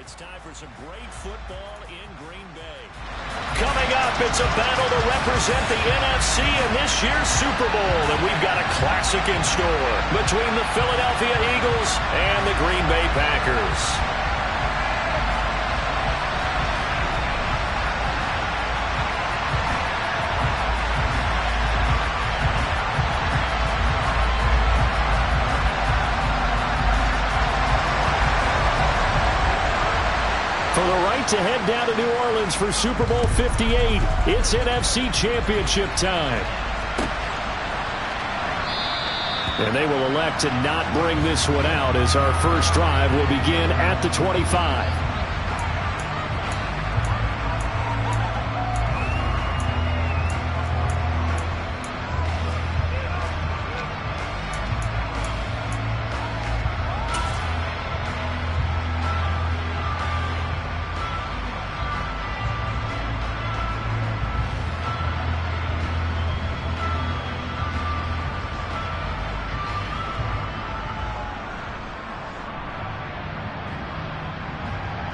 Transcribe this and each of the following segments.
It's time for some great football in Green Bay. Coming up, it's a battle to represent the NFC in this year's Super Bowl. And we've got a classic in store between the Philadelphia Eagles and the Green Bay Packers. For the right to head down to New Orleans for Super Bowl 58, it's NFC Championship time. And they will elect to not bring this one out as our first drive will begin at the 25.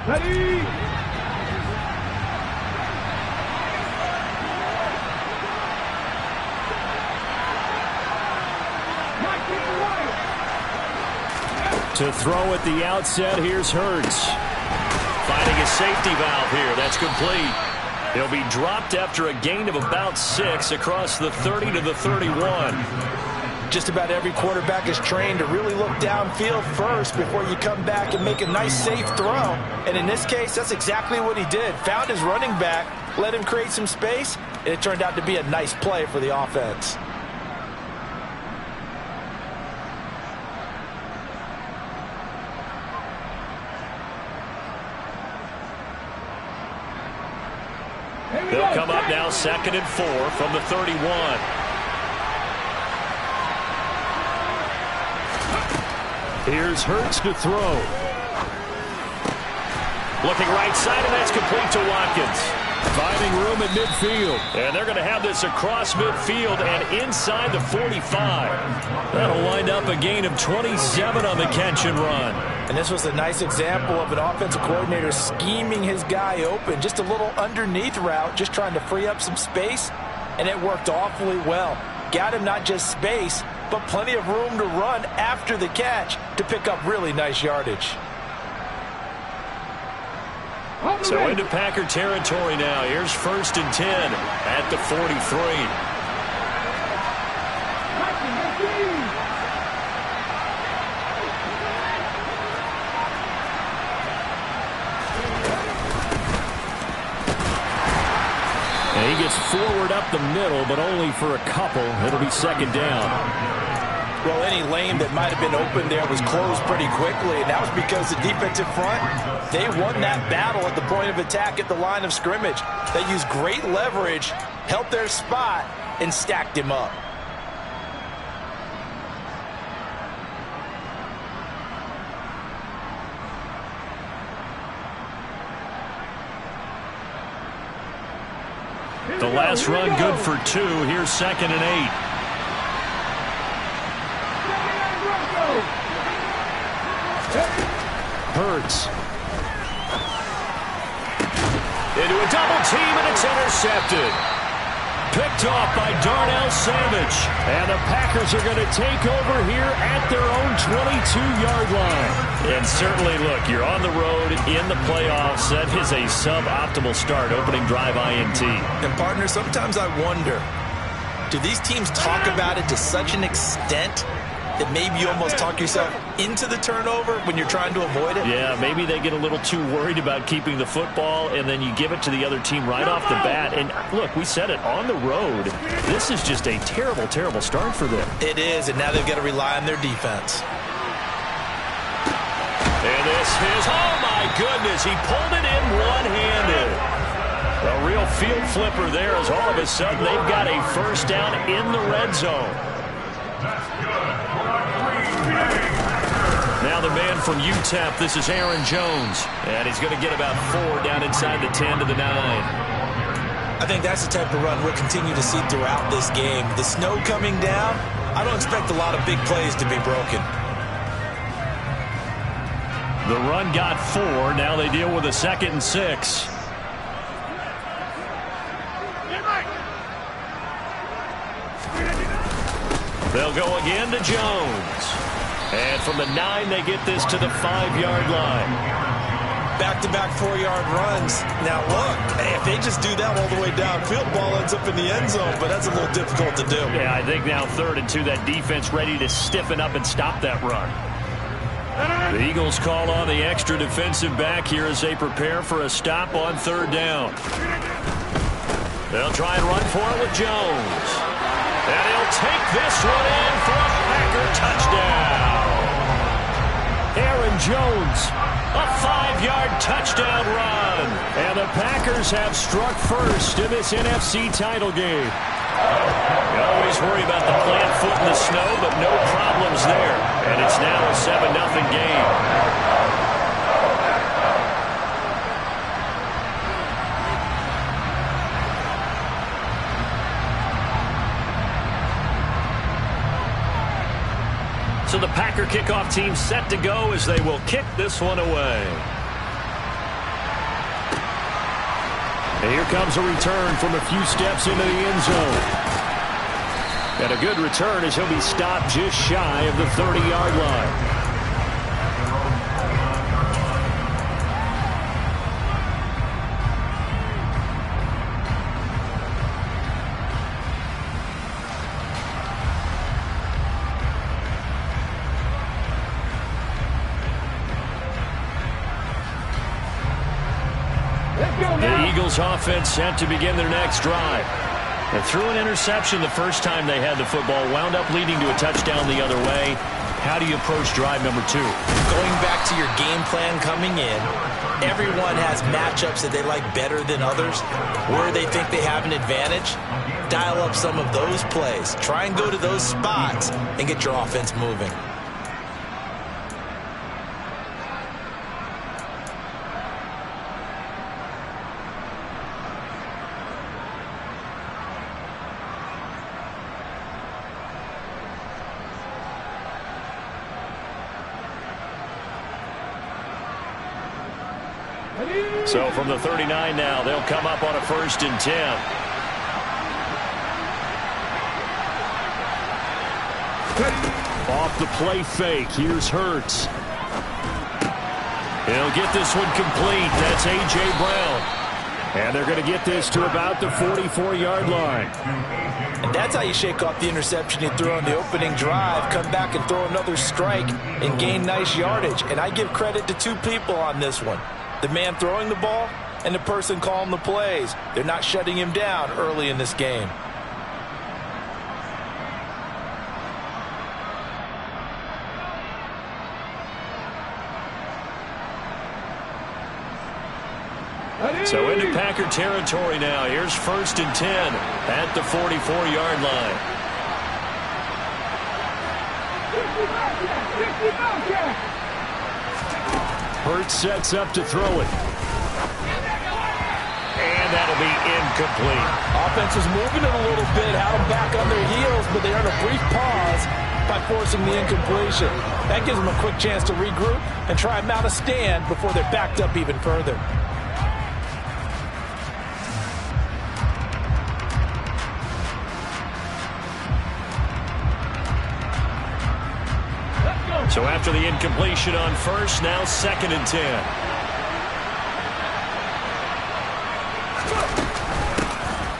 Ready? To throw at the outset, here's Hurts. Finding a safety valve here. That's complete. He'll be dropped after a gain of about 6 across the 30 to the 31. Just about every quarterback is trained to really look downfield first before you come back and make a nice, safe throw. And in this case, that's exactly what he did. Found his running back, let him create some space, and it turned out to be a nice play for the offense. They'll come up now 2nd and 4 from the 31. Here's Hurts to throw. Looking right side, and that's complete to Watkins. Finding room at midfield. And they're going to have this across midfield and inside the 45. That'll wind up a gain of 27 on the catch and run. And this was a nice example of an offensive coordinator scheming his guy open. Just a little underneath route, just trying to free up some space, and it worked awfully well. Got him not just space, but plenty of room to run after the catch to pick up really nice yardage. So into Packer territory now. Here's 1st and 10 at the 43. And he gets forward up the middle, but only for a couple. It'll be 2nd down. Well, any lane that might have been open there was closed pretty quickly, and that was because the defensive front, they won that battle at the point of attack at the line of scrimmage. They used great leverage, helped their spot, and stacked him up. The last run good for 2. Here's 2nd and 8. Hurts. Into a double team, and it's intercepted. Picked off by Darnell Savage. And the Packers are going to take over here at their own 22-yard line. And certainly, look, you're on the road in the playoffs. That is a suboptimal start, opening drive INT. And, partner, sometimes I wonder, do these teams talk about it to such an extent that maybe you almost talk yourself into the turnover when you're trying to avoid it? Yeah, maybe they get a little too worried about keeping the football, and then you give it to the other team right off the bat. And look, we said it, on the road, this is just a terrible, terrible start for them. It is, and now they've got to rely on their defense. And this is, oh my goodness, he pulled it in one-handed. A real field flipper there as all of a sudden they've got a 1st down in the red zone. Now the man from UTEP, this is Aaron Jones. And he's going to get about 4 down inside the 10 to the 9. I think that's the type of run we'll continue to see throughout this game. The snow coming down, I don't expect a lot of big plays to be broken. The run got 4. Now they deal with a 2nd and 6. They'll go again to Jones. And from the 9, they get this to the 5-yard line. Back-to-back 4-yard runs. Now, look, if they just do that all the way downfield, ball ends up in the end zone, but that's a little difficult to do. Yeah, I think now 3rd and 2, that defense ready to stiffen up and stop that run. The Eagles call on the extra defensive back here as they prepare for a stop on 3rd down. They'll try and run for it with Jones. And he'll take this one in for a Packer touchdown. Aaron Jones, a 5-yard touchdown run. And the Packers have struck first in this NFC title game. You always worry about the plant foot in the snow, but no problems there. And it's now a 7-0 game. So the Packer kickoff team set to go as they will kick this one away. And here comes a return from a few steps into the end zone. And a good return as he'll be stopped just shy of the 30-yard line. The Eagles offense set to begin their next drive. They threw an interception the first time they had the football, wound up leading to a touchdown the other way. How do you approach drive number 2? Going back to your game plan coming in, everyone has matchups that they like better than others. Where they think they have an advantage, dial up some of those plays. Try and go to those spots and get your offense moving. So from the 39 now, they'll come up on a 1st and 10. Off the play fake, here's Hurts. He'll get this one complete. That's A.J. Brown. And they're going to get this to about the 44-yard line. And that's how you shake off the interception you threw on the opening drive, come back and throw another strike and gain nice yardage. And I give credit to 2 people on this one. The man throwing the ball and the person calling the plays. They're not shutting him down early in this game. So into Packer territory now. Here's 1st and 10 at the 44-yard line. Hurts sets up to throw it. And that'll be incomplete. Offense was moving it a little bit, had them back on their heels, but they earned a brief pause by forcing the incompletion. That gives them a quick chance to regroup and try and mount a stand before they're backed up even further. So after the incompletion on 1st, now 2nd and 10.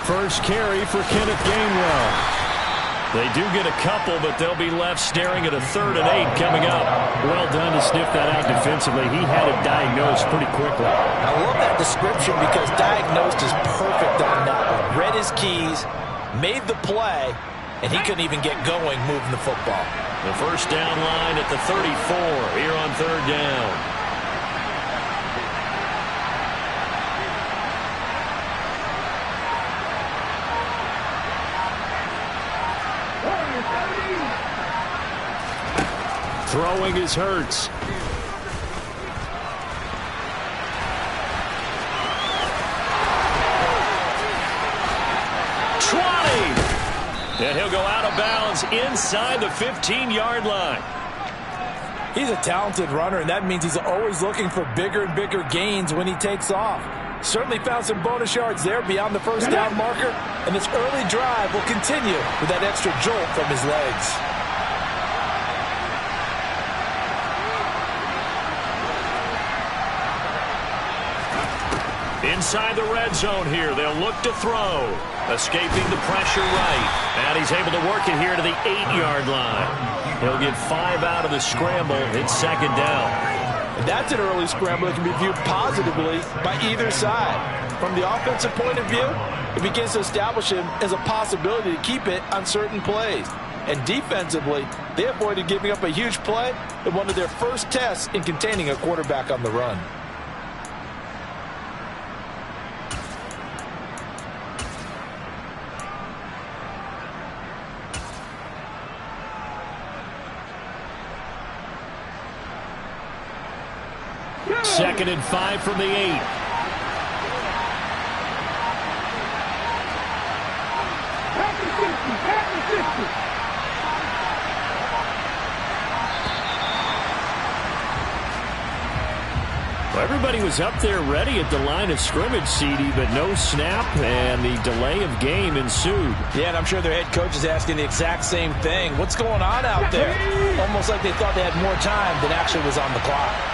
First carry for Kenneth Gainwell. They do get a couple, but they'll be left staring at a 3rd and 8 coming up. Well done to sniff that out defensively. He had it diagnosed pretty quickly. I love that description because diagnosed is perfect on that one. Read his keys, made the play, and he couldn't even get going moving the football. The first down line at the 34 here on 3rd down. Throwing is Hurts. And he'll go out of bounds inside the 15-yard line. He's a talented runner, and that means he's always looking for bigger and bigger gains when he takes off. Certainly found some bonus yards there beyond the first down marker, and this early drive will continue with that extra jolt from his legs. Inside the red zone here, they'll look to throw. Escaping the pressure right. And he's able to work it here to the 8-yard line. He'll get 5 out of the scramble. It's second down. That's an early scramble that can be viewed positively by either side. From the offensive point of view, it begins to establish him as a possibility to keep it on certain plays. And defensively, they avoided giving up a huge play in one of their first tests in containing a quarterback on the run. Second and 5 from the 8. Well, everybody was up there ready at the line of scrimmage, CD, but no snap, and the delay of game ensued. Yeah, and I'm sure their head coach is asking the exact same thing. What's going on out there? Almost like they thought they had more time than actually was on the clock.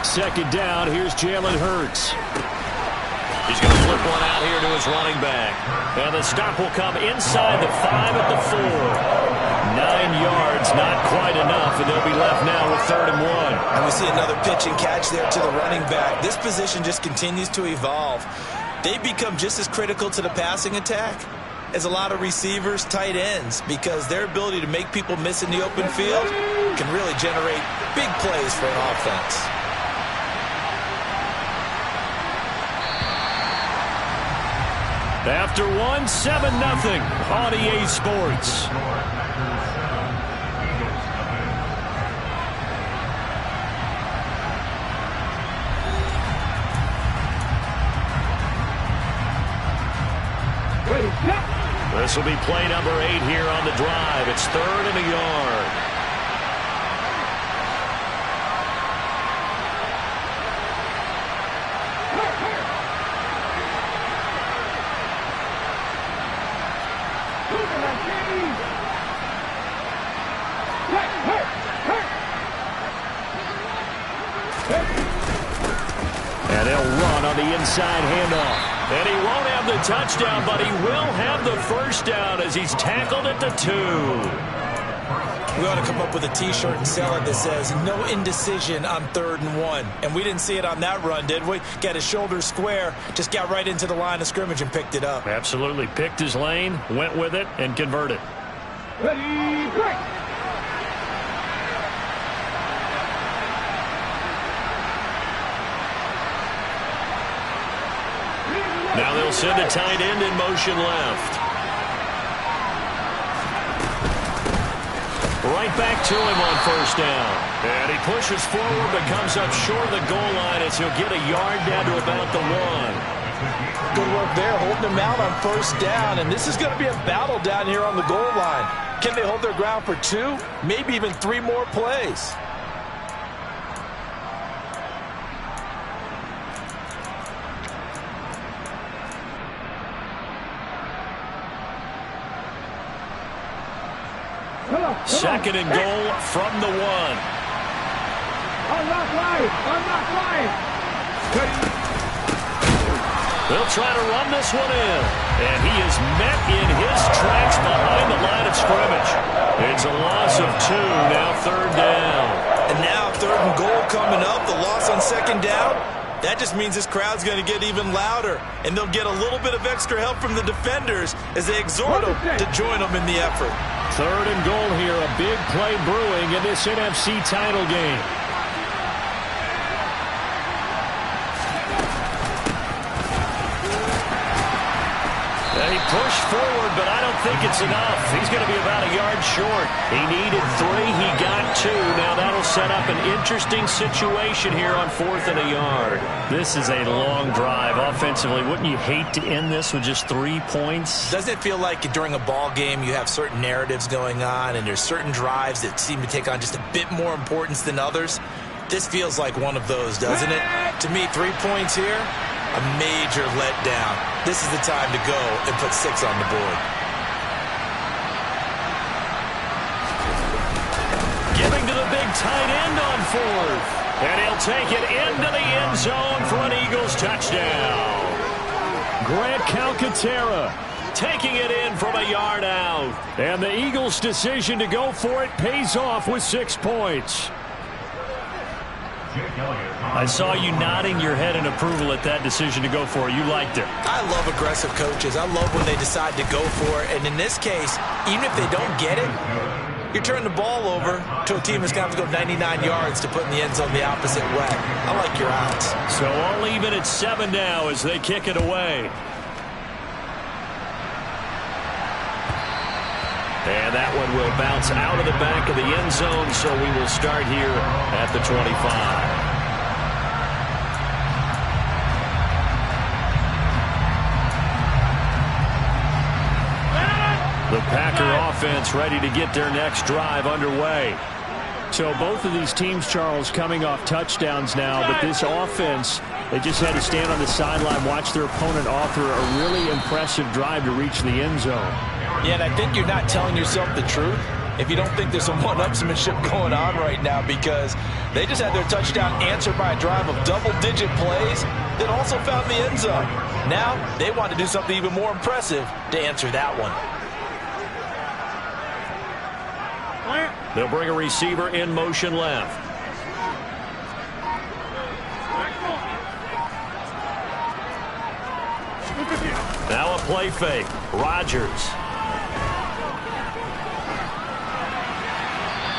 Second down, here's Jalen Hurts. He's going to flip one out here to his running back. And the stop will come inside the 5 at the 4. 9 yards, not quite enough, and they'll be left now with 3rd and 1. And we see another pitch and catch there to the running back. This position just continues to evolve. They become just as critical to the passing attack as a lot of receivers, tight ends, because their ability to make people miss in the open field can really generate big plays for an offense. After 1, 7-0 on EA Sports. This will be play number 8 here on the drive. It's 3rd and a yard. And they'll run on the inside handoff. And he won't have the touchdown, but he will have the first down as he's tackled at the 2. We ought to come up with a T-shirt and sell it that says, no indecision on 3rd and 1. And we didn't see it on that run, did we? Got his shoulders square, just got right into the line of scrimmage and picked it up. Absolutely. Picked his lane, went with it, and converted. Ready, break! Now they'll send the tight end in motion left. Right back to him on first down. And he pushes forward but comes up short of the goal line as he'll get a yard down to about the 1. Good work there, holding him out on first down. And this is going to be a battle down here on the goal line. Can they hold their ground for 2, maybe even 3 more plays? Second and goal from the 1. I'm not lying. They'll try to run this one in. And he is met in his tracks behind the line of scrimmage. It's a loss of 2, now 3rd down. And now 3rd and goal coming up, the loss on 2nd down. That just means this crowd's going to get even louder. And they'll get a little bit of extra help from the defenders as they exhort them to join them in the effort. 3rd and goal here, a big play brewing in this NFC title game. He pushed forward, but I don't think it's enough. He's going to be about a yard short. He needed 3. He got 2. Now that'll set up an interesting situation here on 4th and a yard. This is a long drive offensively. Wouldn't you hate to end this with just 3 points? Doesn't it feel like during a ball game you have certain narratives going on and there's certain drives that seem to take on just a bit more importance than others? This feels like one of those, doesn't it? To me, 3 points here, a major letdown. This is the time to go and put 6 on the board. Giving to the big tight end on 4th. And he'll take it into the end zone for an Eagles touchdown. Grant Calcaterra taking it in from a yard out. And the Eagles' decision to go for it pays off with 6 points. I saw you nodding your head in approval at that decision to go for it. You liked it. I love aggressive coaches. I love when they decide to go for it. And in this case, even if they don't get it, you're turning the ball over to a team that's going to have to go 99 yards to put in the end zone the opposite way. I like your odds. So all even at 7 now as they kick it away. And that one will bounce out of the back of the end zone, so we will start here at the 25. The Packer offense ready to get their next drive underway. So both of these teams, Charles, coming off touchdowns now, but this offense, they just had to stand on the sideline, watch their opponent offer a really impressive drive to reach the end zone. Yeah, and I think you're not telling yourself the truth if you don't think there's some one-upsmanship going on right now, because they just had their touchdown answered by a drive of double-digit plays that also found the end zone. Now they want to do something even more impressive to answer that one. They'll bring a receiver in motion left. Now a play fake. Rodgers.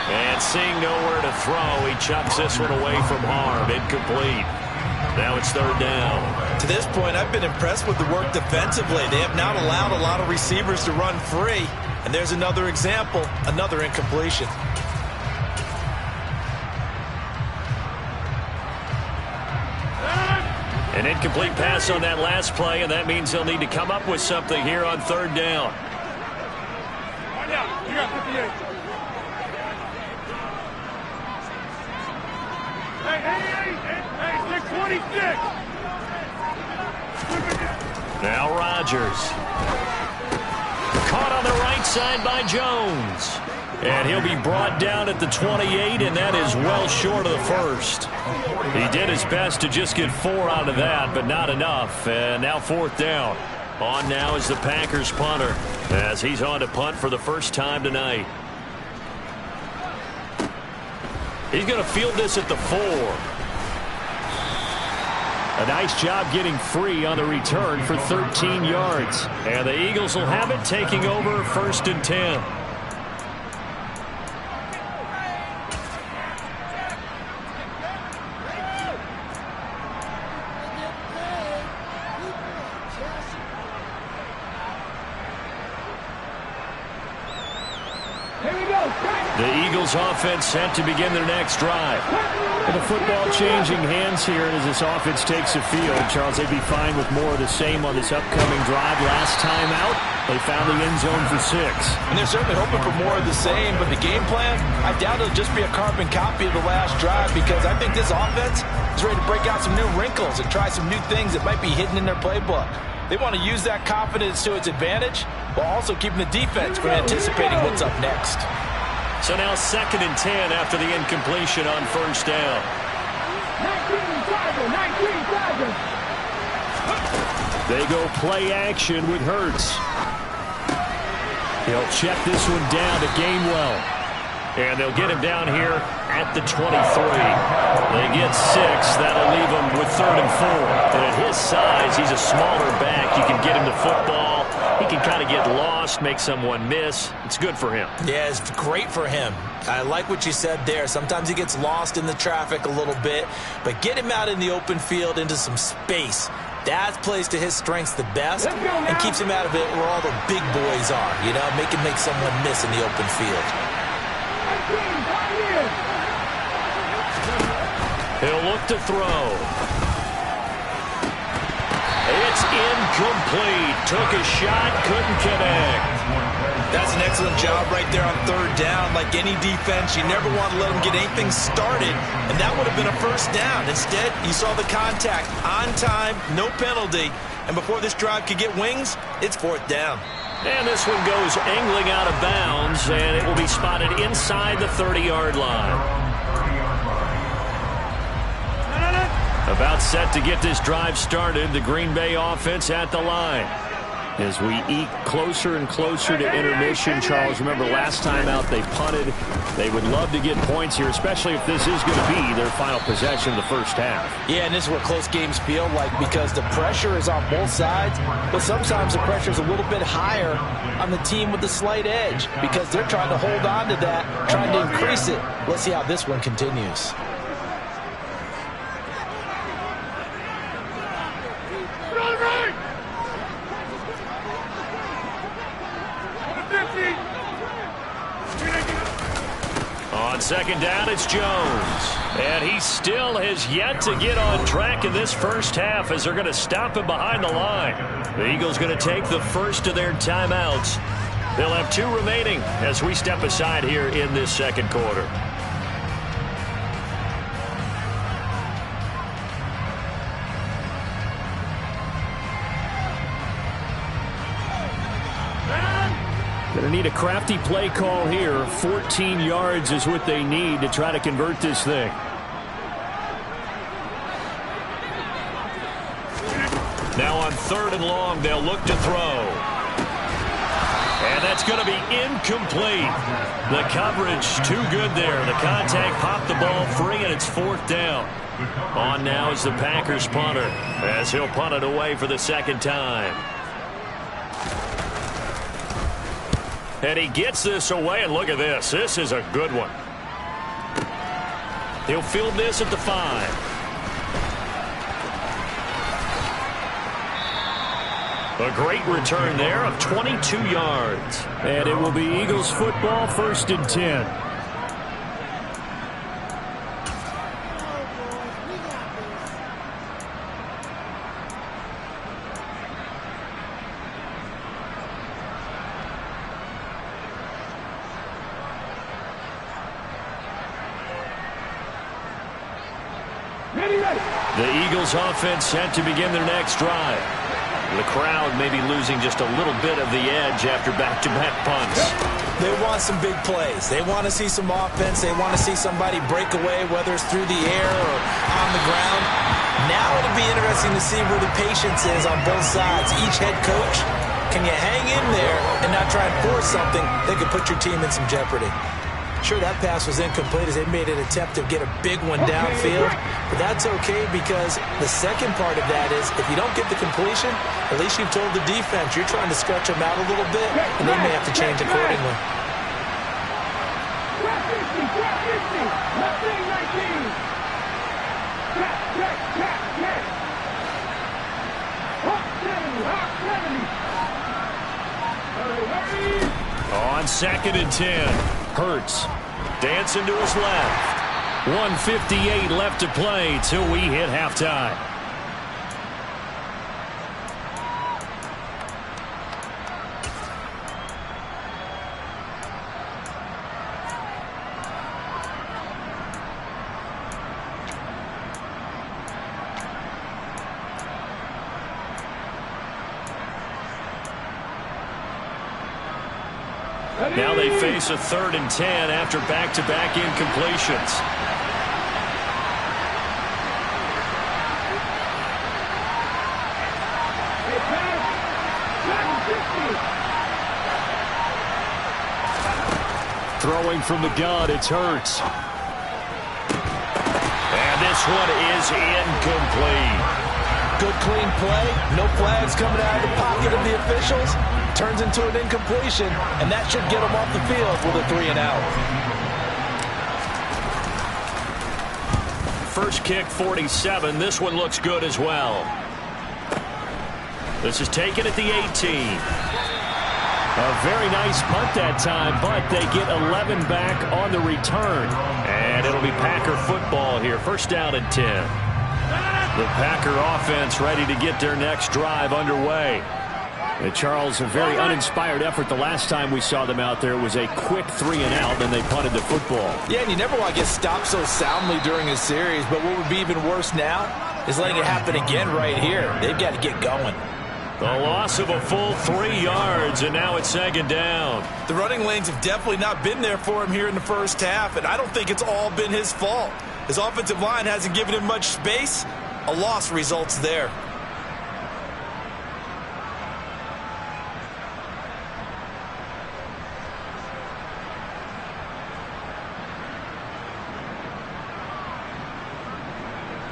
And seeing nowhere to throw, he chucks this one away from harm. Incomplete. Now it's 3rd down. To this point, I've been impressed with the work defensively. They have not allowed a lot of receivers to run free. And there's another example, another incompletion. An incomplete pass on that last play, and that means they'll need to come up with something here on 3rd down. You got 58. Hey, 626. Now Rodgers. Caught on the right side by Jones. And he'll be brought down at the 28, and that is well short of the first. He did his best to just get 4 out of that, but not enough. And now 4th down. On now is the Packers punter, as he's on to punt for the first time tonight. He's going to field this at the 4. A nice job getting free on the return for 13 yards. And the Eagles will have it, taking over 1st and 10. The Eagles offense set to begin their next drive. And the football changing hands here as this offense takes the field. Charles, they'd be fine with more of the same on this upcoming drive. Last time out, they found the end zone for 6. And they're certainly hoping for more of the same, but the game plan, I doubt it'll just be a carbon copy of the last drive, because I think this offense is ready to break out some new wrinkles and try some new things that might be hidden in their playbook. They want to use that confidence to its advantage while also keeping the defense from anticipating what's up next. So now 2nd and 10 after the incompletion on 1st down. 19 They go play action with Hurts. He'll check this one down to Gainwell. And they'll get him down here at the 23. They get 6. That'll leave him with 3rd and 4. And at his size, he's a smaller back. You can get him the football. He can kind of get lost, make someone miss. It's good for him. Yeah, it's great for him. I like what you said there. Sometimes he gets lost in the traffic a little bit, but get him out in the open field into some space. That plays to his strengths the best and keeps him out of it where all the big boys are, you know, make someone miss in the open field. He'll look to throw. It's incomplete. Took a shot, couldn't connect. That's an excellent job right there on third down. Like any defense, you never want to let them get anything started, and that would have been a first down. Instead, you saw the contact on time, no penalty, and before this drive could get wings, it's fourth down. And this one goes angling out of bounds, and it will be spotted inside the 30-yard line. About set to get this drive started, the Green Bay offense at the line. As we eke closer and closer to intermission, Charles, remember last time out they punted. They would love to get points here, especially if this is going to be their final possession of the first half. Yeah, and this is what close games feel like because the pressure is on both sides, but sometimes the pressure is a little bit higher on the team with the slight edge because they're trying to hold on to that, trying to increase it. Let's see how this one continues. On second down, it's Jones. And he still has yet to get on track in this first half as they're going to stop him behind the line. The Eagles going to take the first of their timeouts. They'll have 2 remaining as we step aside here in this second quarter. Going to need a crafty play call here. 14 yards is what they need to try to convert this thing. Now on third and long, they'll look to throw. And that's going to be incomplete. The coverage too good there. The contact popped the ball free, and it's fourth down. On now is the Packers punter as he'll punt it away for the second time. And he gets this away, and look at this. This is a good one. He'll field this at the 5. A great return there of 22 yards. And it will be Eagles football, 1st and 10. The Eagles offense set to begin their next drive. The crowd may be losing just a little bit of the edge after back-to-back punts. They want some big plays. They want to see some offense. They want to see somebody break away, whether it's through the air or on the ground. Now it'll be interesting to see where the patience is on both sides. Each head coach, can you hang in there and not try and force something that could put your team in some jeopardy? Sure, that pass was incomplete as they made an attempt to get a big one downfield, but that's okay because the second part of that is if you don't get the completion, at least you've told the defense you're trying to stretch them out a little bit, and they may have to change accordingly. On 2nd and 10, Hurts dancing to his left. 1:58 left to play till we hit halftime. Now they face a 3rd and 10 after back-to-back incompletions. Throwing from the gun, it's Hurts. And this one is incomplete. Good clean play. No flags coming out of the pocket of the officials. Turns into an incompletion, and that should get them off the field with a 3-and-out. First kick, 47. This one looks good as well. This is taken at the 18. A very nice punt that time, but they get 11 back on the return. And it'll be Packer football here. First down and 10. The Packer offense ready to get their next drive underway. And Charles, a very uninspired effort the last time we saw them out there. It was a quick 3-and-out, and they punted the football. Yeah, and you never want to get stopped so soundly during a series, but what would be even worse now is letting it happen again right here. They've got to get going. The loss of a full 3 yards, and now it's second down. The running lanes have definitely not been there for him here in the first half, and I don't think it's all been his fault. His offensive line hasn't given him much space. A loss results there.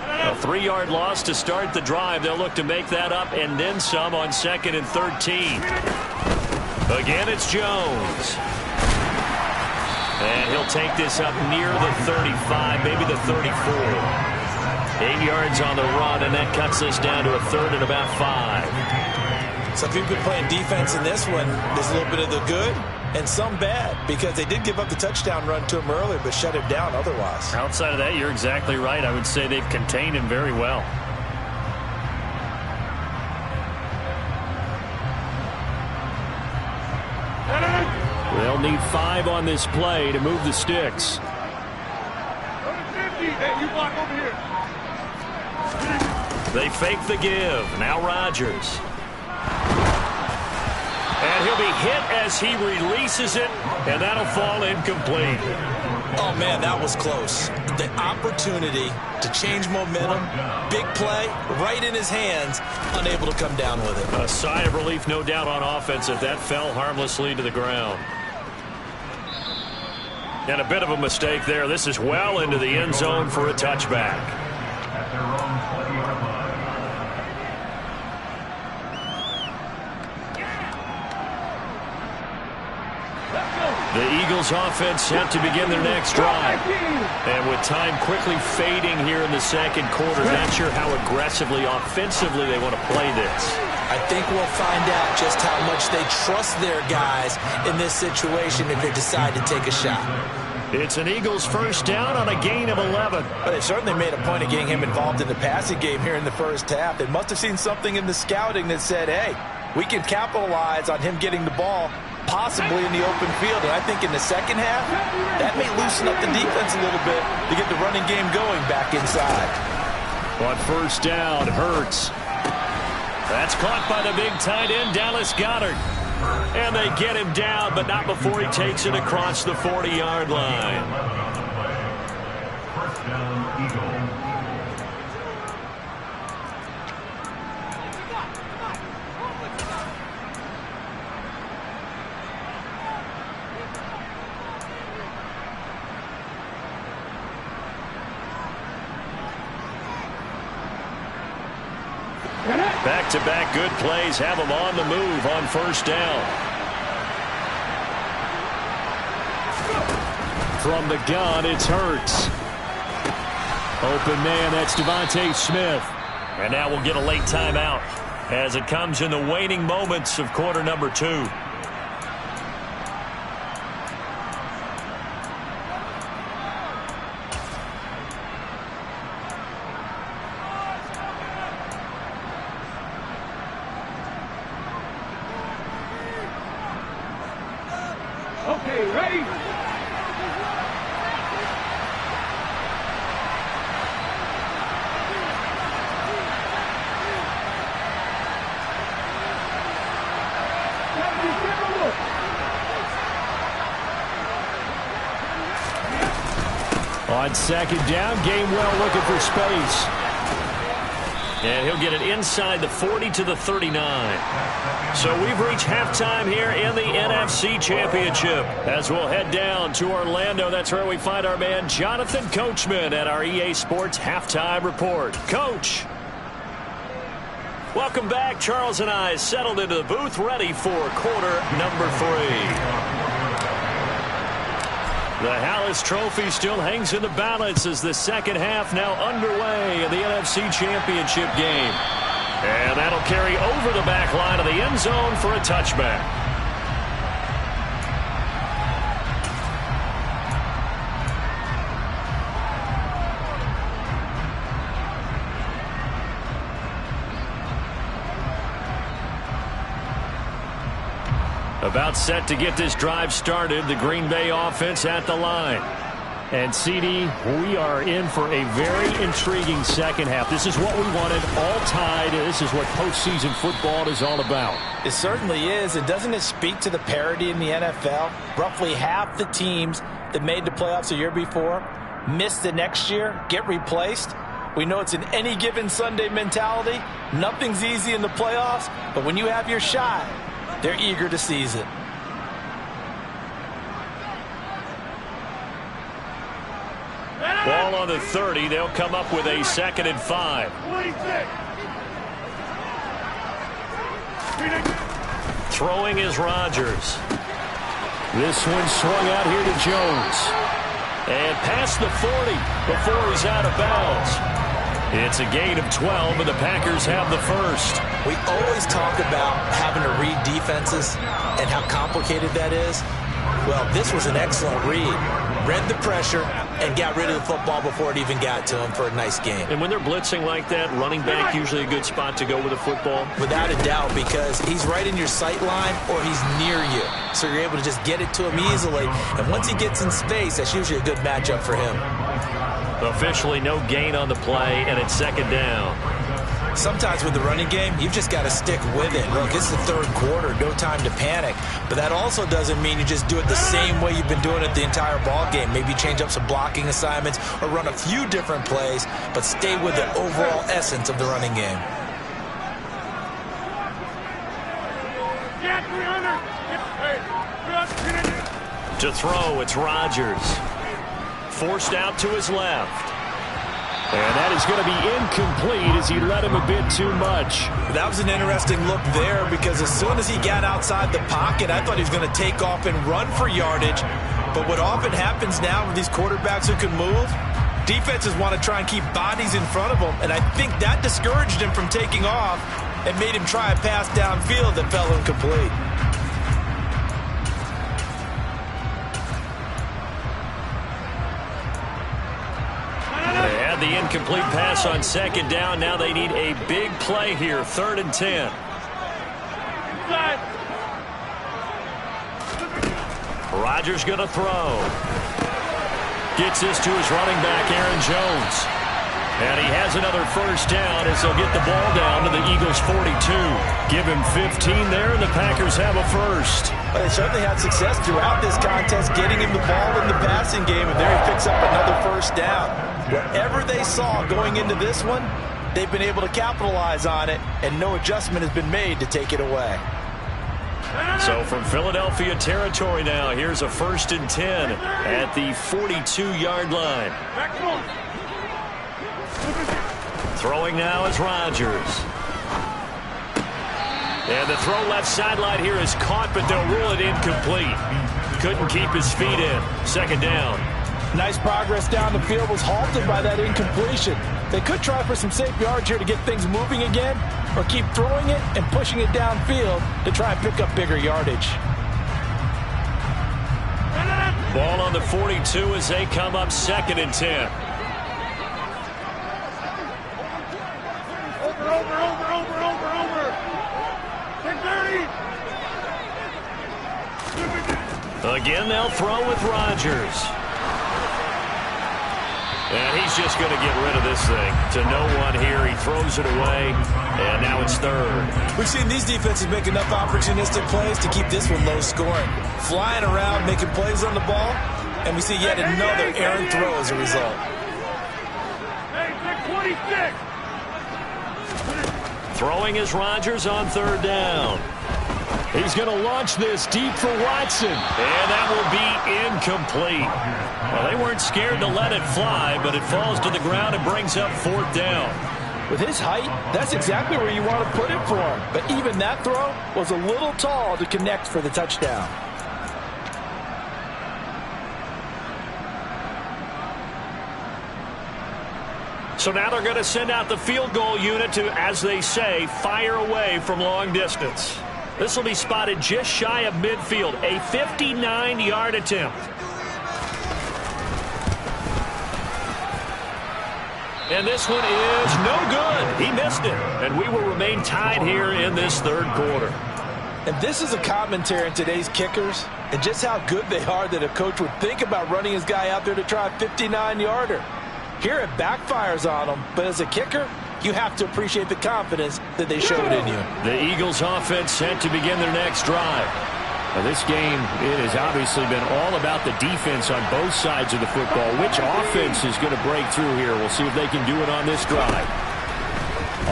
A 3-yard loss to start the drive. They'll look to make that up and then some on 2nd and 13. Again, it's Jones. And he'll take this up near the 35, maybe the 34. 8 yards on the run, and that cuts this down to a 3rd and about 5. So if you've been playing defense in this one, there's a little bit of the good and some bad, because they did give up the touchdown run to him earlier, but shut him down otherwise. Outside of that, you're exactly right. I would say they've contained him very well. They'll need 5 on this play to move the sticks. Hey, you block over here. They fake the give. Now Rodgers. And he'll be hit as he releases it, and that'll fall incomplete. Oh, man, that was close. The opportunity to change momentum, big play, right in his hands, unable to come down with it. A sigh of relief, no doubt, on offense if that fell harmlessly to the ground. And a bit of a mistake there. This is well into the end zone for a touchback. The Eagles offense set to begin their next drive. And with time quickly fading here in the second quarter, not sure how aggressively, offensively they want to play this. I think we'll find out just how much they trust their guys in this situation if they decide to take a shot. It's an Eagles first down on a gain of 11. But they certainly made a point of getting him involved in the passing game here in the first half. They must have seen something in the scouting that said, hey, we can capitalize on him getting the ball possibly in the open field. And I think in the second half, that may loosen up the defense a little bit to get the running game going back inside. On first down, Hurts. That's caught by the big tight end, Dallas Goedert. And they get him down, but not before he takes it across the 40-yard line. First down, Eagles. Back-to-back good plays have them on the move on first down. From the gun, it's Hurts. Open man, that's Devontae Smith. And now we'll get a late timeout as it comes in the waning moments of quarter number 2. Okay, ready? On second down, Gainwell looking for space. And he'll get it inside the 40 to the 39. So we've reached halftime here in the NFC Championship. As we'll head down to Orlando, that's where we find our man Jonathan Coachman at our EA Sports Halftime Report. Coach. Welcome back. Charles and I settled into the booth, ready for quarter number 3. The Hallis Trophy still hangs in the balance as the second half now underway in the NFC Championship game. And that'll carry over the back line of the end zone for a touchback. About set to get this drive started, the Green Bay offense at the line. And, CD, we are in for a very intriguing second half. This is what we wanted, all tied. This is what postseason football is all about. It certainly is. And doesn't it speak to the parity in the NFL? Roughly half the teams that made the playoffs a year before miss the next year, get replaced. We know it's an any given Sunday mentality. Nothing's easy in the playoffs, but when you have your shot, they're eager to seize it. Ball on the 30. They'll come up with a 2nd and 5. 26. Throwing is Rodgers. This one swung out here to Jones. And past the 40 before he's out of bounds. It's a gain of 12, and the Packers have the first. We always talk about having to read defenses and how complicated that is. Well, this was an excellent read. Read the pressure and got rid of the football before it even got to him for a nice game. And when they're blitzing like that, running back usually a good spot to go with the football? Without a doubt, because he's right in your sight line or he's near you. So you're able to just get it to him easily. And once he gets in space, that's usually a good matchup for him. Officially no gain on the play, and it's 2nd down. Sometimes with the running game, you've just got to stick with it. Look, it's the 3rd quarter, no time to panic. But that also doesn't mean you just do it the same way you've been doing it the entire ball game. Maybe change up some blocking assignments or run a few different plays, but stay with the overall essence of the running game. To throw, it's Rodgers. Forced out to his left. And that is going to be incomplete as he led him a bit too much. That was an interesting look there because as soon as he got outside the pocket, I thought he was going to take off and run for yardage. But what often happens now with these quarterbacks who can move, defenses want to try and keep bodies in front of them. And I think that discouraged him from taking off and made him try a pass downfield that fell incomplete. The incomplete pass on 2nd down. Now they need a big play here. 3rd and 10. Rodgers going to throw. Gets this to his running back, Aaron Jones. And he has another first down as they'll get the ball down to the Eagles' 42. Give him 15 there, and the Packers have a first. Well, they certainly had success throughout this contest getting him the ball in the passing game, and there he picks up another first down. Whatever they saw going into this one, they've been able to capitalize on it, and no adjustment has been made to take it away. So from Philadelphia territory now, here's a 1st and 10 at the 42-yard line. Throwing now is Rodgers. And the throw left sideline here is caught, but they'll rule it incomplete. Couldn't keep his feet in. 2nd down. Nice progress down the field was halted by that incompletion. They could try for some safe yards here to get things moving again, or keep throwing it and pushing it downfield to try and pick up bigger yardage. Ball on the 42 as they come up 2nd and 10. Again, they'll throw with Rodgers. And he's just going to get rid of this thing to no one here. He throws it away, and now it's 3rd. We've seen these defenses make enough opportunistic plays to keep this one low scoring. Flying around, making plays on the ball, and we see yet another errant throw as a result. Hey, 26. Throwing is Rodgers on 3rd down. He's going to launch this deep for Watson. And that will be incomplete. Well, they weren't scared to let it fly, but it falls to the ground and brings up 4th down. With his height, that's exactly where you want to put it for him. But even that throw was a little tall to connect for the touchdown. So now they're going to send out the field goal unit to, as they say, fire away from long distance. This will be spotted just shy of midfield, a 59-yard attempt. And this one is no good. He missed it. And we will remain tied here in this third quarter. And this is a commentary on today's kickers and just how good they are that a coach would think about running his guy out there to try a 59-yarder. Here it backfires on him, but as a kicker, you have to appreciate the confidence that they showed in you. The Eagles offense set to begin their next drive. Now this game, it has obviously been all about the defense on both sides of the football. Which offense is going to break through here? We'll see if they can do it on this drive.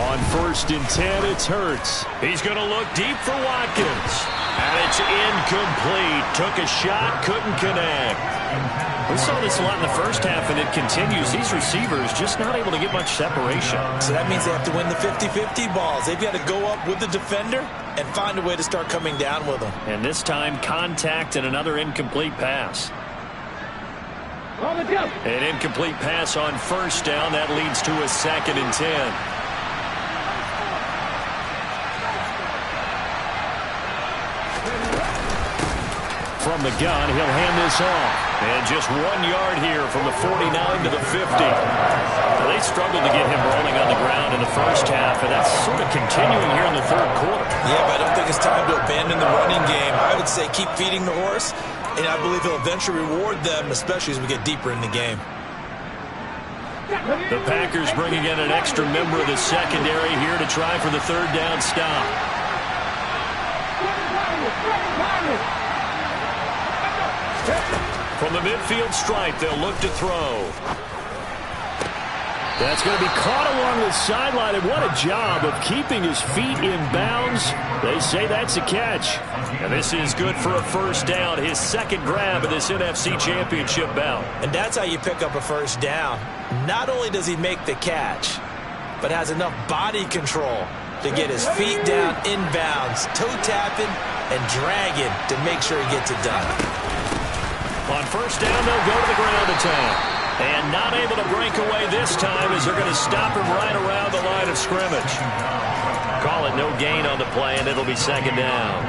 On 1st and 10, it's Hurts. He's going to look deep for Watkins. And it's incomplete. Took a shot, couldn't connect. We saw this a lot in the first half, and it continues. These receivers just not able to get much separation. So that means they have to win the 50-50 balls. They've got to go up with the defender and find a way to start coming down with them. And this time, contact and another incomplete pass. An incomplete pass on 1st down. That leads to a 2nd and 10. From the gun, he'll hand this off. And just 1 yard here from the 49 to the 50. Now, they struggled to get him rolling on the ground in the first half, and that's sort of continuing here in the third quarter. Yeah, but I don't think it's time to abandon the running game. I would say keep feeding the horse, and I believe he'll eventually reward them, especially as we get deeper in the game. The Packers bringing in an extra member of the secondary here to try for the 3rd down stop. From the midfield stripe, they'll look to throw. That's going to be caught along the sideline, and what a job of keeping his feet in bounds. They say that's a catch. And this is good for a 1st down, his 2nd grab of this NFC Championship bout. And that's how you pick up a 1st down. Not only does he make the catch, but has enough body control to get his feet down inbounds, toe tapping and dragging to make sure he gets it done. On 1st down, they'll go to the ground attack. And not able to break away this time as they're going to stop him right around the line of scrimmage. Call it no gain on the play, and it'll be 2nd down.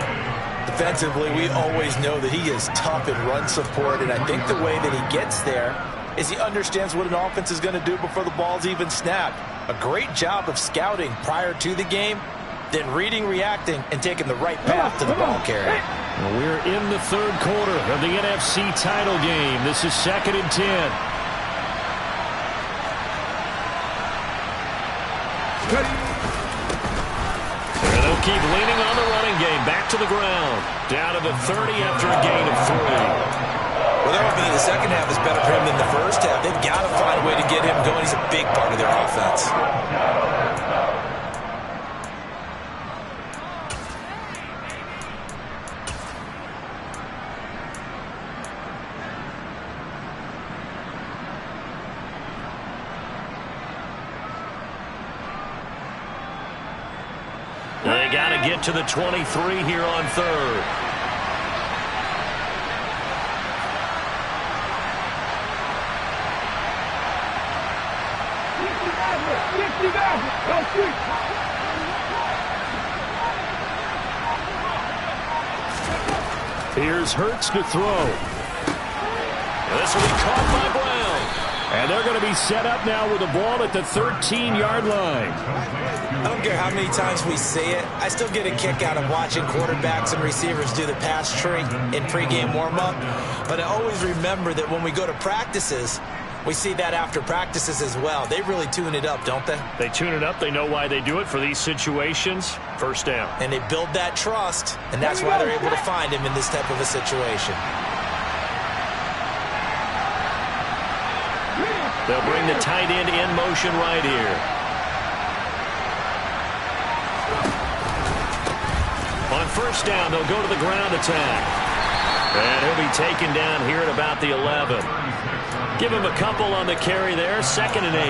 Defensively, we always know that he is tough in run support, and I think the way that he gets there is he understands what an offense is going to do before the ball's even snapped. A great job of scouting prior to the game, then reading, reacting, and taking the right path to the ball carrier. Well, we're in the third quarter of the NFC title game. This is 2nd and 10. And they'll keep leaning on the running game. Back to the ground. Down to the 30 after a gain of 3. Well, they're hoping that the second half is better for him than the first half. They've got to find a way to get him going. He's a big part of their offense. They got to get to the 23 here on 3rd. Here's Hurts to throw. This will be caught by Brown. And they're going to be set up now with the ball at the 13-yard line. I don't care how many times we say it, I still get a kick out of watching quarterbacks and receivers do the pass tree in pregame warm-up. But I always remember that when we go to practices, we see that after practices as well. They really tune it up, don't they? They tune it up. They know why they do it for these situations. 1st down. And they build that trust, and that's why they're able to find him in this type of a situation. They'll bring the tight end in motion right here. On 1st down, they'll go to the ground attack. And he'll be taken down here at about the 11. Give him a couple on the carry there. 2nd and 8.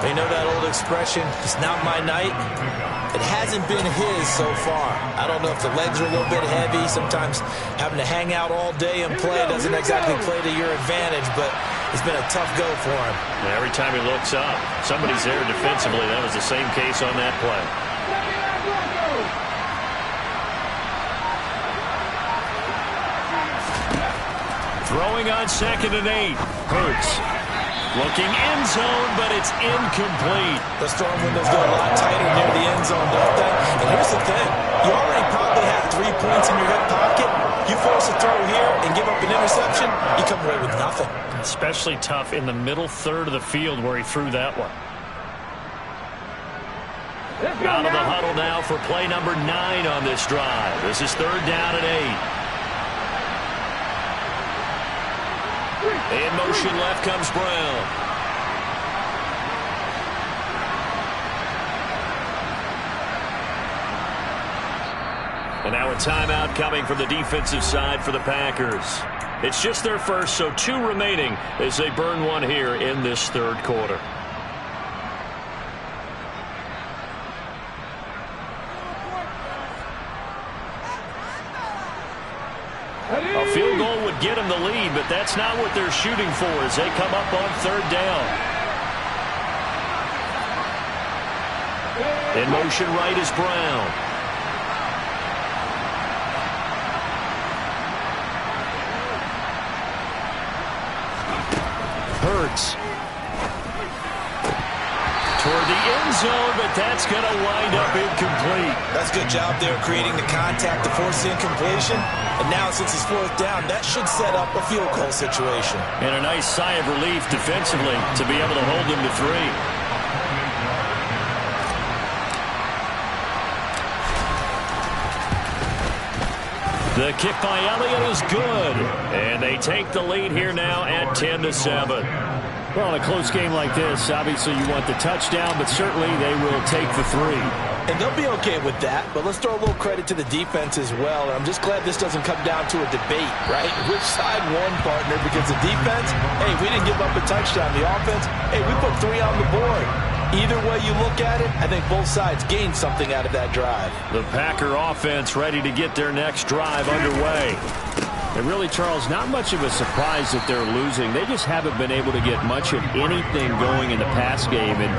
They know that old expression, it's not my night. It hasn't been his so far. I don't know if the legs are a little bit heavy. Sometimes having to hang out all day and play doesn't exactly play to your advantage, but It's been a tough go for him. Every time he looks up, somebody's there defensively. That was the same case on that play. Throwing on 2nd and 8. Hurts. Looking end zone, but it's incomplete. The storm windows get a lot tighter near the end zone, don't they? And here's the thing. You already probably have 3 points in your hip pocket. You force a throw here and give up an interception, you come away with nothing. Especially tough in the middle third of the field where he threw that one. Out of the huddle now for play number 9 on this drive. This is 3rd down and 8. In motion left comes Brown. And now a timeout coming from the defensive side for the Packers. It's just their first, so 2 remaining as they burn one here in this 3rd quarter. A field goal would get them the lead, but that's not what they're shooting for as they come up on 3rd down. In motion right is Brown. Hurts. Toward the end zone, but that's going to wind up incomplete. That's a good job there creating the contact to force the incompletion. And now since it's 4th down, that should set up a field goal situation. And a nice sigh of relief defensively to be able to hold them to 3. The kick by Elliott is good. And they take the lead here now at 10-7. Well, in a close game like this, obviously you want the touchdown, but certainly they will take the 3. And they'll be okay with that, but let's throw a little credit to the defense as well. I'm just glad this doesn't come down to a debate, right? Which side won, partner? Because the defense, hey, we didn't give up a touchdown. The offense, hey, we put 3 on the board. Either way you look at it, I think both sides gained something out of that drive. The Packer offense ready to get their next drive underway. And really, Charles, not much of a surprise that they're losing. They just haven't been able to get much of anything going in the pass game. And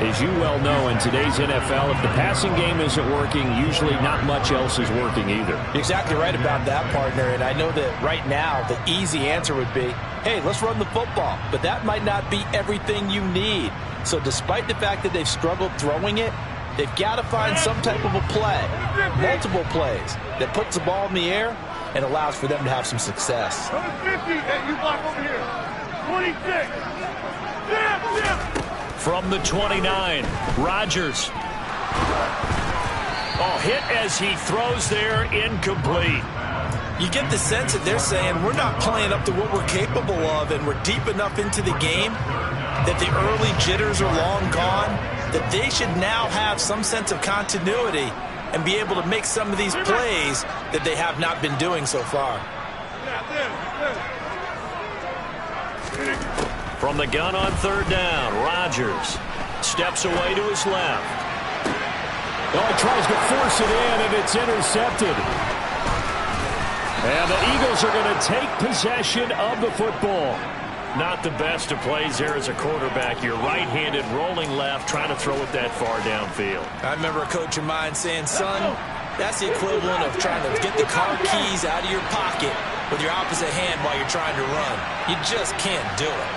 as you well know, in today's NFL, if the passing game isn't working, usually not much else is working either. You're exactly right about that, partner. And I know that right now the easy answer would be, hey, let's run the football. But that might not be everything you need. So despite the fact that they've struggled throwing it, they've got to find some type of a play, multiple plays, that puts the ball in the air and allows for them to have some success. Number 50, hey, you block over here. 26. From the 29, Rodgers. Oh, hit as he throws there, incomplete. You get the sense that they're saying we're not playing up to what we're capable of, and we're deep enough into the game that the early jitters are long gone, that they should now have some sense of continuity and be able to make some of these plays that they have not been doing so far. From the gun on 3rd down, Rodgers steps away to his left. Oh, he tries to force it in, and it's intercepted. And the Eagles are going to take possession of the football. Not the best of plays there as a quarterback. You're right-handed, rolling left, trying to throw it that far downfield. I remember a coach of mine saying, son, that's the equivalent of trying to get the car keys out of your pocket with your opposite hand while you're trying to run. You just can't do it.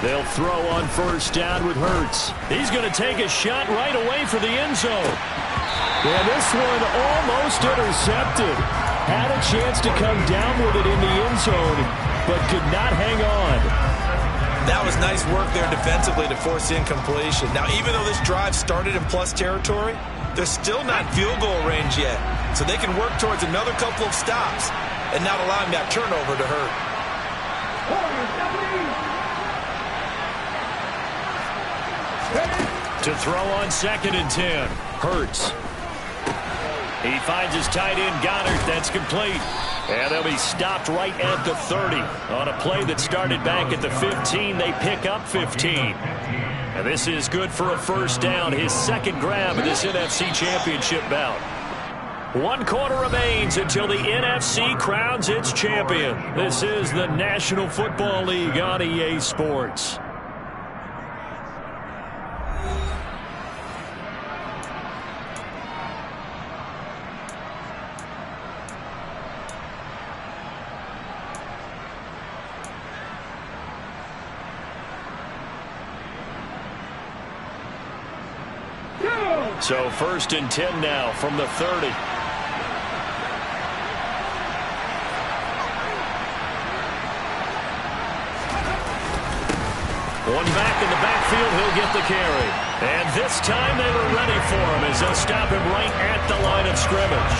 They'll throw on 1st down with Hurts. He's going to take a shot right away for the end zone. Yeah, this one almost intercepted. Had a chance to come down with it in the end zone, but could not hang on. That was nice work there defensively to force the incompletion. Now, even though this drive started in plus territory, they're still not field goal range yet. So they can work towards another couple of stops and not allowing that turnover to hurt. To throw on 2nd and 10, Hurts. He finds his tight end, Goddard. That's complete. And they'll be stopped right at the 30. On a play that started back at the 15, they pick up 15. And this is good for a 1st down, his 2nd grab in this NFC Championship bout. 1 quarter remains until the NFC crowns its champion. This is the National Football League on EA Sports. So 1st and 10 now from the 30. One back in the backfield, he'll get the carry. And this time they were ready for him as they'll stop him right at the line of scrimmage.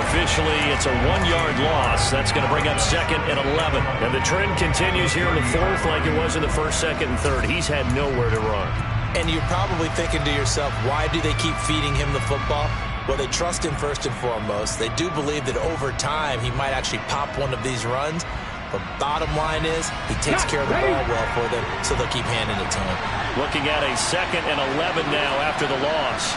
Officially, it's a 1-yard loss. That's going to bring up 2nd and 11. And the trend continues here in the 4th like it was in the 1st, 2nd, and 3rd. He's had nowhere to run. And you're probably thinking to yourself, why do they keep feeding him the football? Well, they trust him first and foremost. They do believe that over time he might actually pop one of these runs. But bottom line is he takes care of the ball well for them, so they'll keep handing it to him. Looking at a 2nd and 11 now after the loss.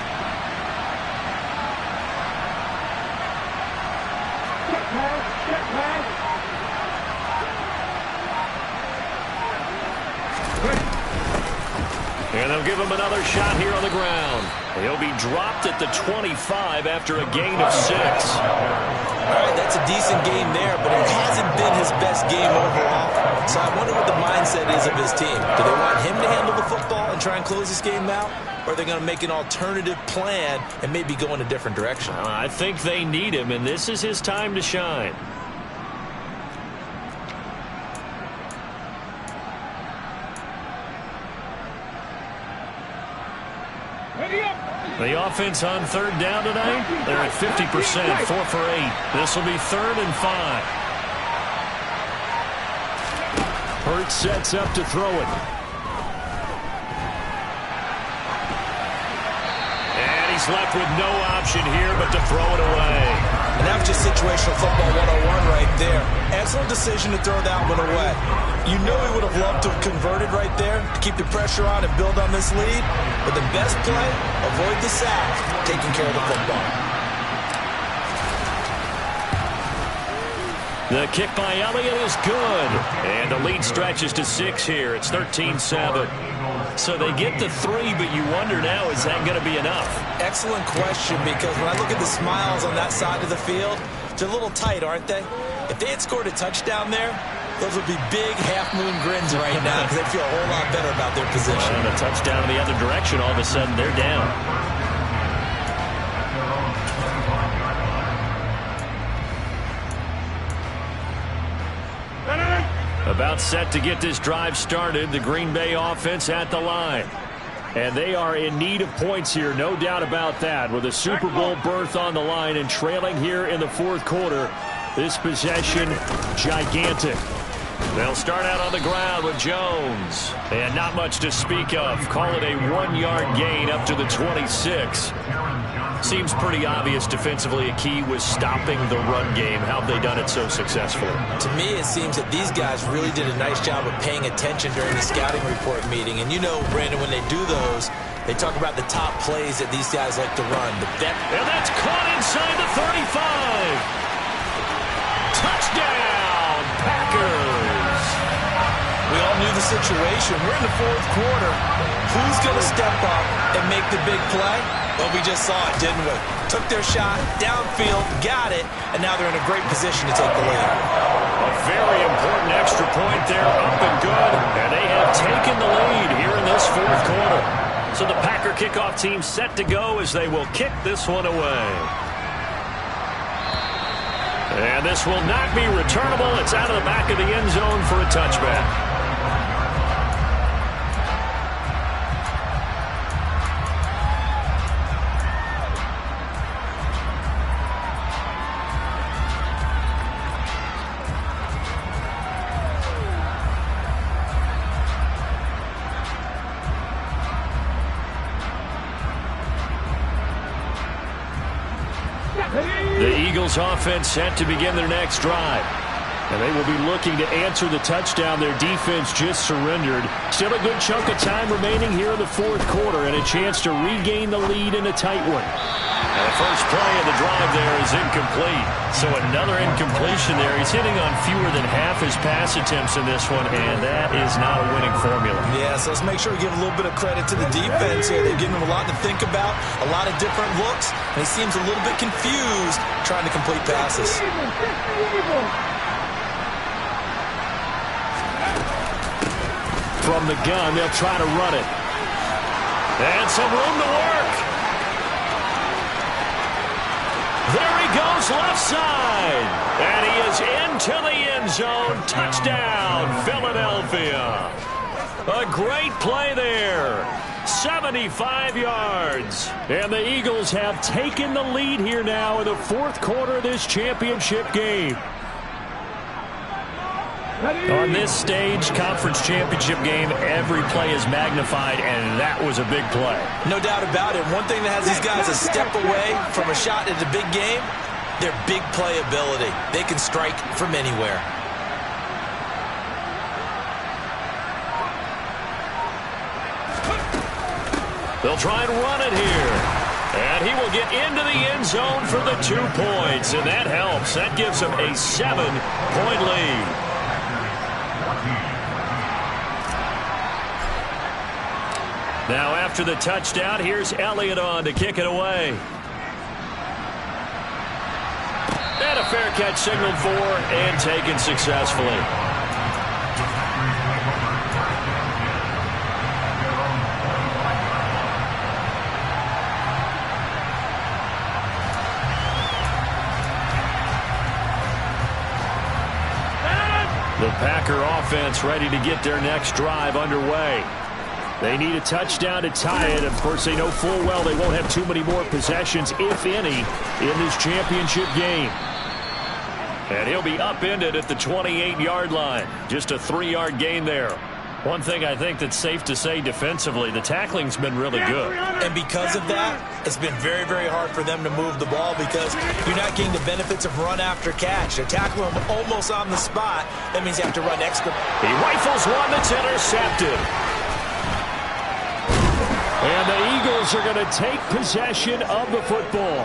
And they'll give him another shot here on the ground. He'll be dropped at the 25 after a gain of 6. All right, that's a decent game there, but it hasn't been his best game overall. So I wonder what the mindset is of his team. Do they want him to handle the football and try and close this game out? Or are they going to make an alternative plan and maybe go in a different direction? I think they need him, and this is his time to shine. The offense on 3rd down tonight, they're at 50%, 4 for 8. This will be 3rd and 5. Hurts sets up to throw it. And he's left with no option here but to throw it away. And that's just situational football 101 right there. Excellent decision to throw that one away. You know he would have loved to have converted right there to keep the pressure on and build on this lead. But the best play, avoid the sack, taking care of the football. The kick by Elliott is good. And the lead stretches to 6 here. It's 13-7. So they get the 3, but you wonder now, is that going to be enough? Excellent question, because when I look at the smiles on that side of the field, they're a little tight, aren't they? If they had scored a touchdown there, those would be big half-moon grins right now because they feel a whole lot better about their position. And a touchdown in the other direction, all of a sudden they're down. About set to get this drive started, the Green Bay offense at the line. And they are in need of points here, no doubt about that, with a Super Bowl berth on the line and trailing here in the 4th quarter. This possession, gigantic. They'll start out on the ground with Jones. And not much to speak of. Call it a 1-yard gain up to the 26. Seems pretty obvious defensively a key was stopping the run game. How have they done it so successfully? To me, it seems that these guys really did a nice job of paying attention during the scouting report meeting. And you know, Brandon, when they do those, they talk about the top plays that these guys like to run. And that's caught inside the 35. Touchdown, Packers. We all knew the situation. We're in the 4th quarter. Who's going to step up and make the big play? Well, we just saw it, didn't we? Took their shot, downfield, got it, and now they're in a great position to take the lead. A very important extra point there, up and good, and they have taken the lead here in this 4th quarter. So the Packer kickoff team set to go as they will kick this one away. And this will not be returnable. It's out of the back of the end zone for a touchback. The Eagles offense set to begin their next drive. And they will be looking to answer the touchdown their defense just surrendered. Still a good chunk of time remaining here in the fourth quarter and a chance to regain the lead in a tight one. And the first play of the drive there is incomplete. So another incompletion there. He's hitting on fewer than half his pass attempts in this one, and that is not a winning formula. Yeah, so let's make sure we give a little bit of credit to the defense here. They've given him a lot to think about, a lot of different looks, and he seems a little bit confused trying to complete passes. From the gun, they'll try to run it. And some room to work. There he goes left side. And he is into the end zone. Touchdown, Philadelphia. A great play there. 75 yards. And the Eagles have taken the lead here now in the fourth quarter of this championship game. On this stage, conference championship game, every play is magnified, and that was a big play. No doubt about it. One thing that has these guys a step away from a shot at a big game, their big playability. They can strike from anywhere. They'll try and run it here. And he will get into the end zone for the 2 points, and that helps. That gives him a 7-point lead. Now after the touchdown, here's Elliott on to kick it away. And a fair catch signaled for and taken successfully. The Packer offense ready to get their next drive underway. They need a touchdown to tie it. Of course, they know full well they won't have too many more possessions, if any, in this championship game. And he'll be upended at the 28-yard line. Just a 3-yard gain there. One thing I think that's safe to say defensively, the tackling's been really good. And because of that, it's been very, very hard for them to move the ball because you're not getting the benefits of run after catch. They're tackling them almost on the spot. That means you have to run extra. He rifles one that's intercepted. And the Eagles are going to take possession of the football.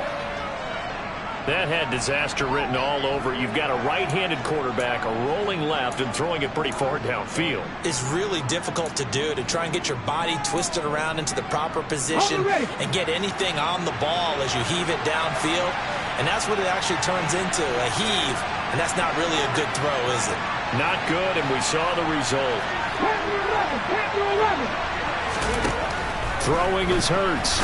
That had disaster written all over. You've got a right-handed quarterback, a rolling left, and throwing it pretty far downfield. It's really difficult to do, to try and get your body twisted around into the proper position and get anything on the ball as you heave it downfield. And that's what it actually turns into, a heave. And that's not really a good throw, is it? Not good, and we saw the result. Throwing is Hurts.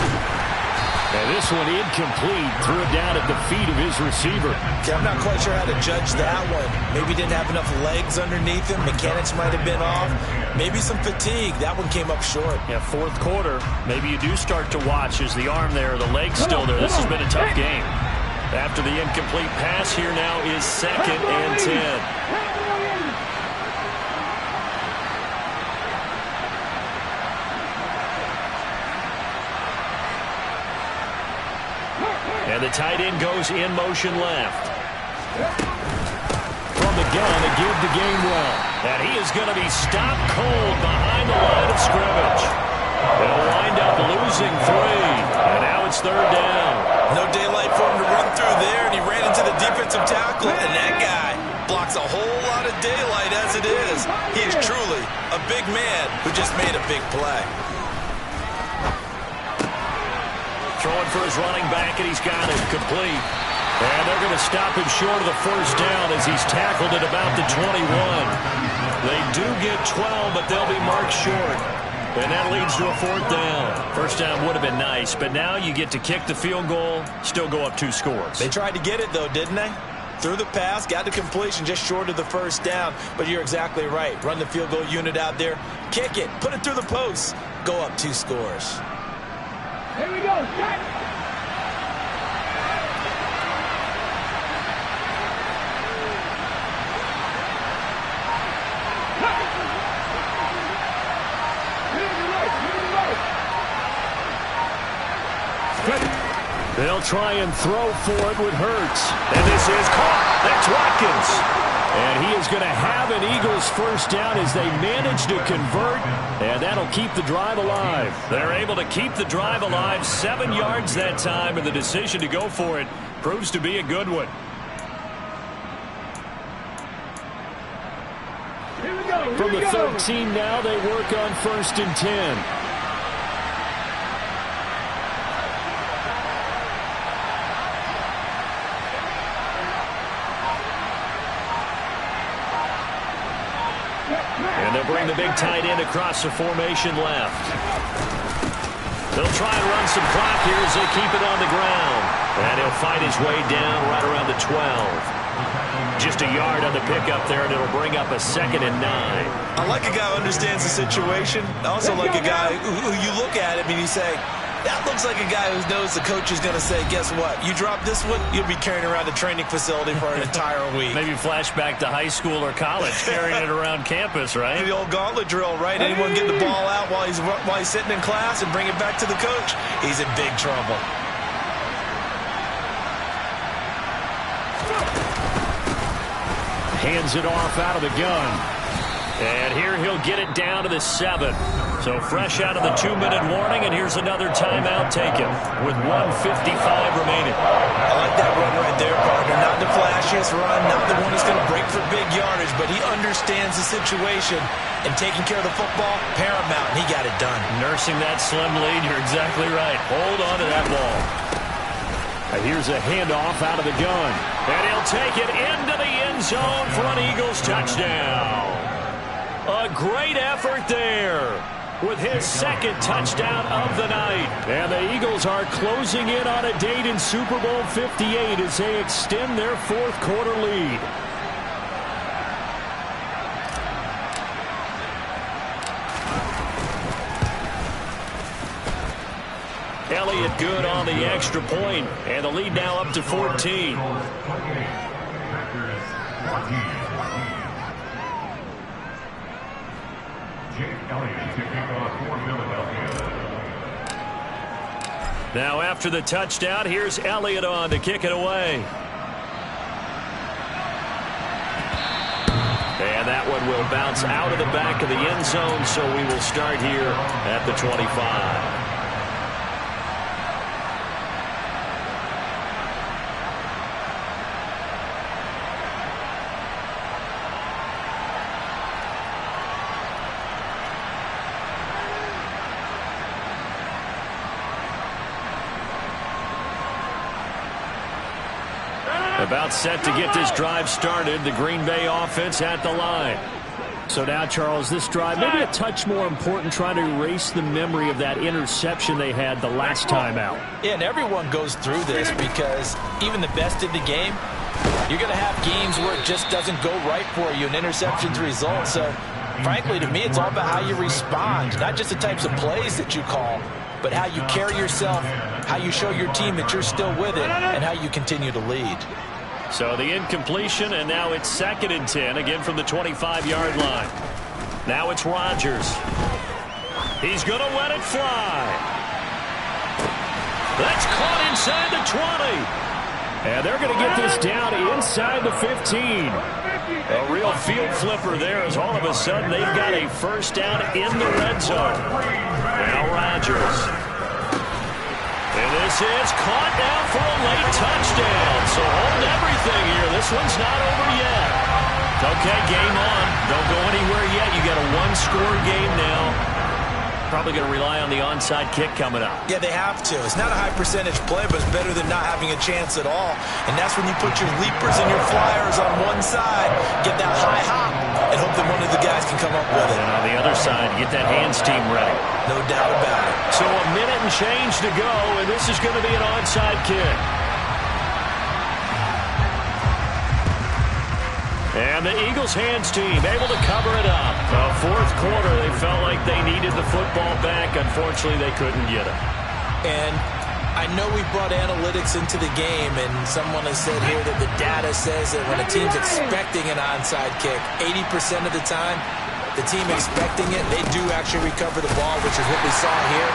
And this one incomplete. Threw it down at the feet of his receiver. Okay, I'm not quite sure how to judge that one. Maybe didn't have enough legs underneath him. Mechanics might have been off. Maybe some fatigue. That one came up short. Yeah, fourth quarter. Maybe you do start to watch. Is the arm there, the leg's still there? This has been a tough game. After the incomplete pass, here now is 2nd and 10. And the tight end goes in motion left. From the gun, a give to Gainwell. And he is going to be stopped cold behind the line of scrimmage. They'll wind up losing 3. And now it's 3rd down. No daylight for him to run through there, and he ran into the defensive tackle. And that guy blocks a whole lot of daylight as it is. He is truly a big man who just made a big play. Throwing for his running back, and he's got it complete. And they're going to stop him short of the 1st down as he's tackled at about the 21. They do get 12, but they'll be marked short. And that leads to a 4th down. 1st down would have been nice, but now you get to kick the field goal, still go up 2 scores. They tried to get it, though, didn't they? Threw the pass, got the completion just short of the 1st down. But you're exactly right. Run the field goal unit out there. Kick it. Put it through the posts. Go up 2 scores. Here we go, set! They'll try and throw for it with Hurts. And this is caught. That's Watkins. And he is going to have an Eagles first down as they manage to convert, and that'll keep the drive alive. They're able to keep the drive alive, 7 yards that time, and the decision to go for it proves to be a good one. From the 13 now, they work on 1st and 10. And they'll bring the big tight end across the formation left. They'll try and run some clock here as they keep it on the ground. And he'll fight his way down right around the 12. Just a yard on the pickup there, and it'll bring up a 2nd and 9. I like a guy who understands the situation. I also like a guy who you look at him and you say, that looks like a guy who knows the coach is going to say, guess what? You drop this one, you'll be carrying around the training facility for an entire week. Maybe flashback to high school or college, carrying it around campus, right? The old gauntlet drill, right? Anyone get the ball out while he's sitting in class and bring it back to the coach, he's in big trouble. Hands it off out of the gun. And here he'll get it down to the 7. So fresh out of the 2-minute warning, and here's another timeout taken with 1:55 remaining. I like that run right there, partner. Not the flashiest run, not the one that's going to break for big yardage, but he understands the situation, and taking care of the football, paramount, and he got it done. Nursing that slim lead, you're exactly right. Hold on to that ball. Here's a handoff out of the gun. And he'll take it into the end zone for an Eagles touchdown. A great effort there with his 2nd touchdown of the night. And the Eagles are closing in on a date in Super Bowl 58 as they extend their 4th quarter lead. Elliott good on the extra point, and the lead now up to 14. Now after the touchdown, here's Elliott on to kick it away. And that one will bounce out of the back of the end zone, so we will start here at the 25. About set to get this drive started. The Green Bay offense at the line. So now, Charles, this drive maybe a touch more important, trying to erase the memory of that interception they had the last time out. Yeah, and everyone goes through this because even the best in the game, you're going to have games where it just doesn't go right for you, and interceptions result. So, frankly, to me, it's all about how you respond, not just the types of plays that you call, but how you carry yourself, how you show your team that you're still with it, and how you continue to lead. So the incompletion, and now it's 2nd and 10, again from the 25-yard line. Now it's Rodgers. He's going to let it fly. That's caught inside the 20. And they're going to get this down inside the 15. A real field flipper there as all of a sudden they've got a first down in the red zone. Now Rodgers. And this is caught now for a late touchdown. So hold everything here. This one's not over yet. Okay, game on. Don't go anywhere yet. You got a one-score game now. Probably going to rely on the onside kick coming up. Yeah, they have to. It's not a high percentage play, but it's better than not having a chance at all. And that's when you put your leapers and your flyers on one side, get that high hop, and hope that one of the guys can come up with it. And on the other side, get that hands team ready. No doubt about it. So a minute and change to go, and this is going to be an onside kick. And the Eagles hands team able to cover it up. Fourth quarter, they felt like they needed the football back. Unfortunately, they couldn't get it. And I know we brought analytics into the game, and someone has said here that the data says that when a team's expecting an onside kick, 80% of the time, the team expecting it, they do actually recover the ball, which is what we saw here.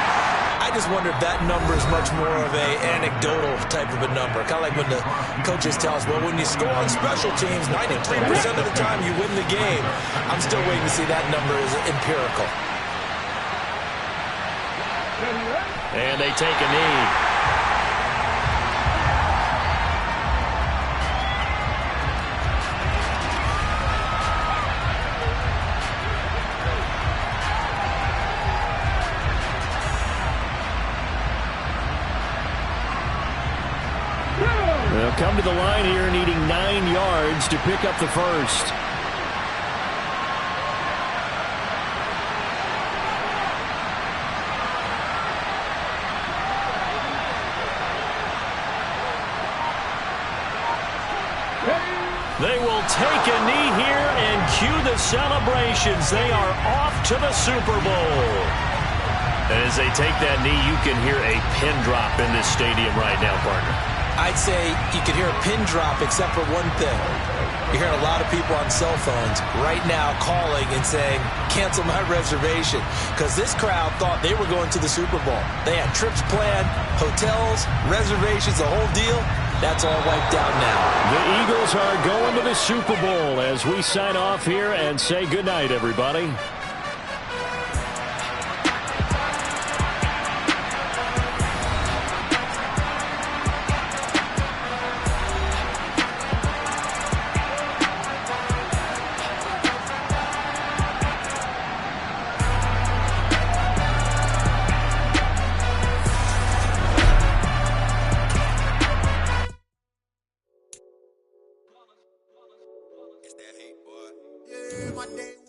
I just wonder if that number is much more of a anecdotal type of a number. Kind of like when the coaches tell us, well, when you score on special teams, 93% of the time you win the game. I'm still waiting to see that number is empirical. And they take a knee. They'll come to the line here needing 9 yards to pick up the first. They will take a knee here and cue the celebrations. They are off to the Super Bowl. And as they take that knee, you can hear a pin drop in this stadium right now, partner. I'd say you could hear a pin drop except for one thing. You're hearing a lot of people on cell phones right now calling and saying, cancel my reservation, because this crowd thought they were going to the Super Bowl. They had trips planned, hotels, reservations, the whole deal. That's all wiped out now. The Eagles are going to the Super Bowl as we sign off here and say goodnight, everybody. It's that hate, boy. Yeah, my day